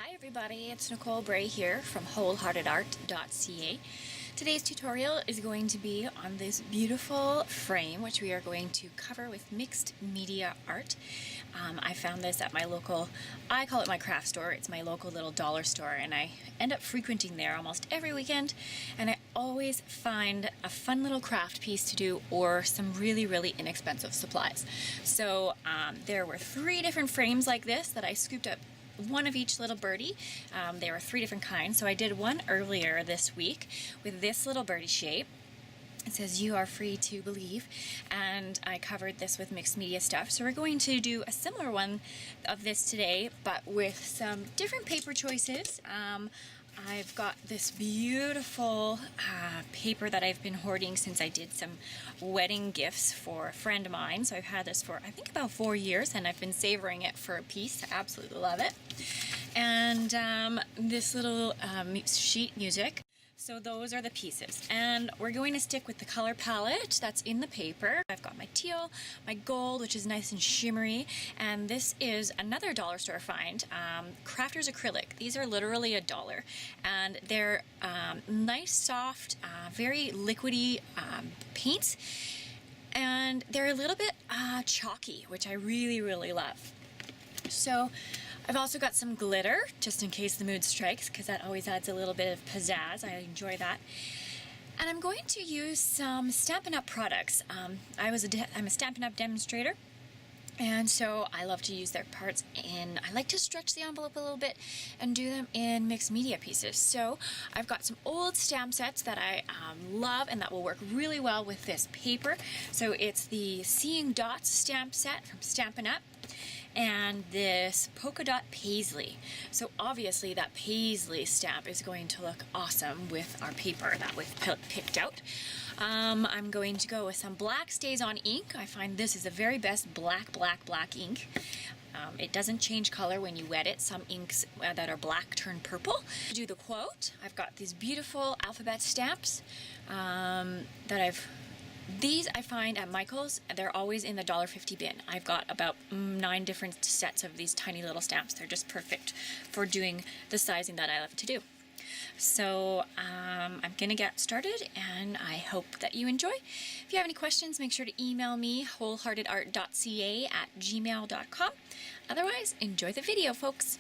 Hi everybody, it's Nicole Bray here from wholeheartedart.ca. Today's tutorial is going to be on this beautiful frame which we are going to cover with mixed media art. I found this at my local, I call it my craft store, it's my local little dollar store, and I end up frequenting there almost every weekend, and I always find a fun little craft piece to do or some really inexpensive supplies. So there were 3 different frames like this that I scooped up, one of each little birdie. There were 3 different kinds. So I did one earlier this week with this little birdie shape. It says "You are free to believe," and I covered this with mixed media stuff. So we're going to do a similar one of this today, but with some different paper choices. I've got this beautiful paper that I've been hoarding since I did some wedding gifts for a friend of mine. So I've had this for I think about 4 years, and I've been savoring it for a piece. I absolutely love it. And this little sheet music. So those are the pieces, and we're going to stick with the color palette that's in the paper. I've got my teal, my gold, which is nice and shimmery, and this is another dollar store find, Crafters Acrylic. These are literally $1, and they're nice, soft, very liquidy paints, and they're a little bit chalky, which I really love. So I've also got some glitter, just in case the mood strikes, because that always adds a little bit of pizzazz. I enjoy that. And I'm going to use some Stampin' Up products. I'm a Stampin' Up demonstrator, and so I love to use their parts, and I like to stretch the envelope a little bit and do them in mixed media pieces. So I've got some old stamp sets that I love and that will work really well with this paper. So it's the Seeing Dots stamp set from Stampin' Up, and this polka dot paisley. So obviously that paisley stamp is going to look awesome with our paper that we've picked out. I'm going to go with some black StazOn ink. I find this is the very best black ink. It doesn't change color when you wet it. Some inks that are black turn purple. To do the quote, I've got these beautiful alphabet stamps These I find at Michael's. They're always in the $1.50 bin. I've got about 9 different sets of these tiny little stamps. They're just perfect for doing the sizing that I love to do. So I'm gonna get started, and I hope that you enjoy. If you have any questions, make sure to email me, wholeheartedart.ca@gmail.com. Otherwise, enjoy the video, folks.